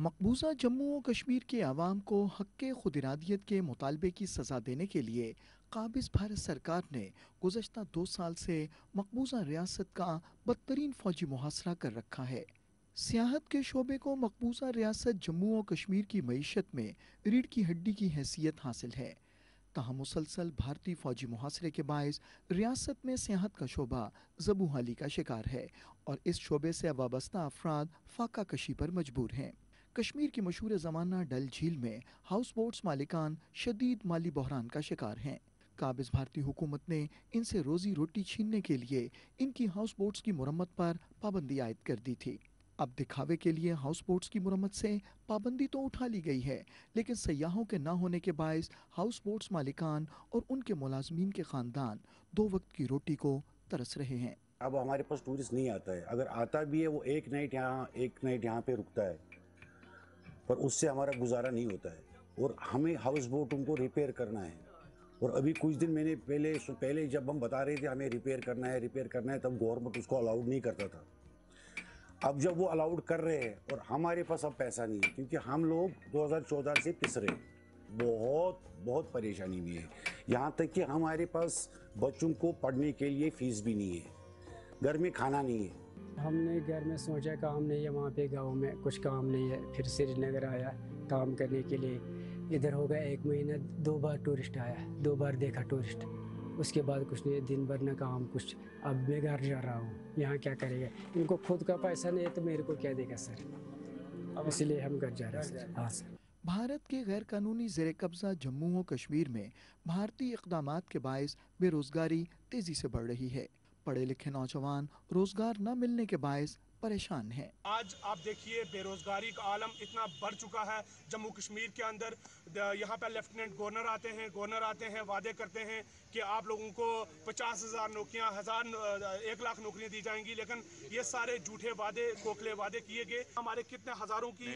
मकबूजा जम्मू और कश्मीर के आवाम को हक़ खुदइरादियत के मुतालबे की सज़ा देने के लिए काबिज़ भारत सरकार ने गुज़श्ता 2 साल से मकबूजा रियासत का बदतरीन फ़ौजी मुहासरा कर रखा है। सियाहत के शोबे को मकबूजा रियासत जम्मू और कश्मीर की मईशत में रीढ़ की हड्डी की हैसियत हासिल है। तहाँ मुसलसल भारतीय फ़ौजी मुहासरे के बायस रियासत में सियाहत का शोबा ज़बू हाली का शिकार है और इस शोबे से वाबस्ता अफराद फाका कशी पर मजबूर हैं। कश्मीर की मशहूर ज़माना डल झील में हाउस बोट्स मालिकान शदीद माली बहरान का शिकार हैं। काबिज़ भारतीय हुकूमत ने इनसे रोज़ी रोटी छीनने के लिए इनकी हाउस बोट्स की मुरम्मत पर पाबंदी आयद कर दी थी। अब दिखावे के लिए हाउस बोट्स की मुरम्मत से पाबंदी तो उठा ली गई है, लेकिन सयाहों के ना होने के बायस हाउस बोट्स मालिकान और उनके मुलाजमीन के ख़ानदान दो वक्त की रोटी को तरस रहे हैं। अब हमारे पास टूरिस्ट नहीं आता है, अगर आता भी है वो एक नाइट यहाँ पे रुकता है, पर उससे हमारा गुजारा नहीं होता है और हमें हाउस बोटों को रिपेयर करना है। और अभी कुछ दिन मैंने पहले जब हम बता रहे थे हमें रिपेयर करना है, तब गवर्नमेंट उसको अलाउड नहीं करता था। अब जब वो अलाउड कर रहे हैं और हमारे पास अब पैसा नहीं है, क्योंकि हम लोग 2014 से पिस रहे हैं, बहुत परेशानी में है। यहाँ तक कि हमारे पास बच्चों को पढ़ने के लिए फीस भी नहीं है, घर में खाना नहीं है। हमने घर में सोचा काम नहीं है, वहाँ पे गांव में कुछ काम नहीं है, फिर श्रीनगर आया काम करने के लिए। इधर हो गया 1 महीना, 2 बार टूरिस्ट आया, 2 बार देखा टूरिस्ट, उसके बाद कुछ नहीं, दिन भर न काम कुछ। अब मैं घर जा रहा हूँ, यहाँ क्या करेगा, इनको खुद का पैसा नहीं है तो मेरे को क्या देगा सर, अब इसलिए हम घर जा रहे हैं सर। हाँ सर। भारत के गैर कानूनी ज़ेर कब्ज़ा जम्मू और कश्मीर में भारतीय इक़दामात के बायस बेरोज़गारी तेज़ी से बढ़ रही है। पढ़े लिखे नौजवान रोज़गार न मिलने के बायस परेशान हैं। आज आप देखिए बेरोजगारी का आलम इतना बढ़ चुका है जम्मू कश्मीर के अंदर। यहाँ पर लेफ्टिनेंट गवर्नर आते हैं, वादे करते हैं कि आप लोगों को 50,000 नौकरियाँ, 1 लाख नौकरियाँ दी जाएंगी, लेकिन ये सारे झूठे वादे, खोखले वादे किए गए। हमारे कितने हज़ारों की,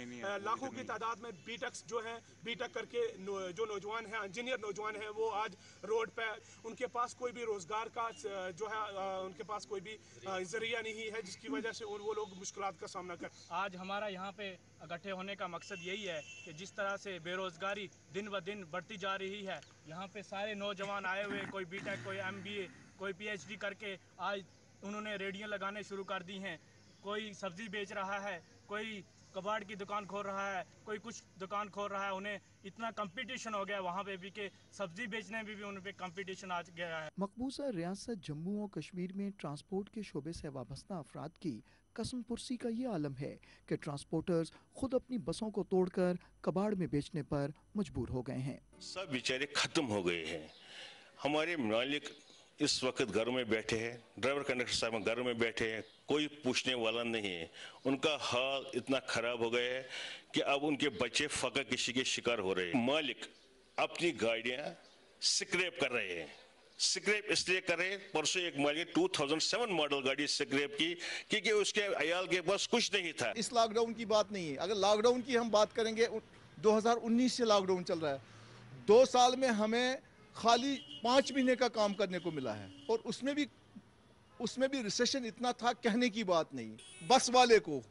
लाखों की तादाद में बीटेक करके जो नौजवान हैं, इंजीनियर नौजवान हैं, वो आज रोड पे, उनके पास कोई भी रोज़गार का जो है उनके पास कोई भी जरिया नहीं है, जिसकी वजह से वो लोग मुश्किलात का सामना कर। आज हमारा यहाँ पे इकट्ठे होने का मकसद यही है कि जिस तरह से बेरोज़गारी दिन ब दिन बढ़ती जा रही है, यहाँ पे सारे नौजवान आए हुए, कोई बीटेक, कोई एमबीए, कोई पीएचडी करके आज उन्होंने रेडियो लगाने शुरू कर दी हैं। कोई सब्ज़ी बेच रहा है, कोई कबाड़ की दुकान खोल रहा है, कोई कुछ दुकान खोल रहा है। उन्हें इतना कंपटीशन हो गया वहाँ पे भी कि सब्जी बेचने में भी उन पे कंपटीशन आ गया है। मकबूजा रियासत जम्मू और कश्मीर में ट्रांसपोर्ट के शोबे से वाबस्ता अफराद की कसम पुरसी का ये आलम है कि ट्रांसपोर्टर्स खुद अपनी बसों को तोड़कर कबाड़ में बेचने पर मजबूर हो गए हैं। सब बेचारे खत्म हो गए हैं। हमारे मालिक इस वक्त घरों में बैठे हैं, ड्राइवर कंडक्टर साहब घरों में बैठे हैं, कोई पूछने वाला नहीं है। उनका हाल इतना खराब हो गया है कि अब उनके बच्चे फका किसी के शिकार हो रहे हैं। मालिक अपनी गाड़ियां स्क्रैप कर रहे हैं। स्क्रैप इसलिए कर रहे हैं, परसों एक मालिक 2007 मॉडल गाड़ी स्क्रैप की क्योंकि उसके अयाल के पास कुछ नहीं था। इस लॉकडाउन की बात नहीं है, अगर लॉकडाउन की हम बात करेंगे 2019 से लॉकडाउन चल रहा है। 2 साल में हमें खाली 5 महीने का काम करने को मिला है और उसमें भी रिसेशन इतना था, कहने की बात नहीं। बस वाले को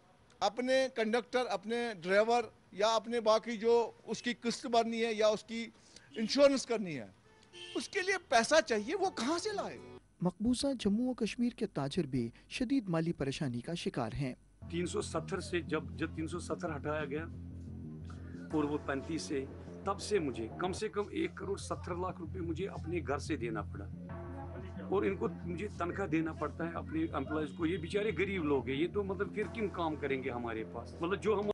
अपने कंडक्टर, अपने ड्राइवर या अपने बाकी जो उसकी किस्त भरनी है या उसकी इंश्योरेंस करनी है, उसके लिए पैसा चाहिए, वो कहाँ से लाएगा। मकबूजा जम्मू और कश्मीर के ताजिर भी शदीद माली परेशानी का शिकार हैं। 370 से जब 370 हटाया गया और वो 35 से, तब से मुझे कम 1,70,00,000 रुपए मुझे अपने घर से देना पड़ा और इनको मुझे तनख्वाह देना पड़ता है अपने एम्प्लॉयज को। ये बेचारे गरीब लोग हैं, ये तो मतलब फिर किन काम करेंगे हमारे पास, मतलब जो हम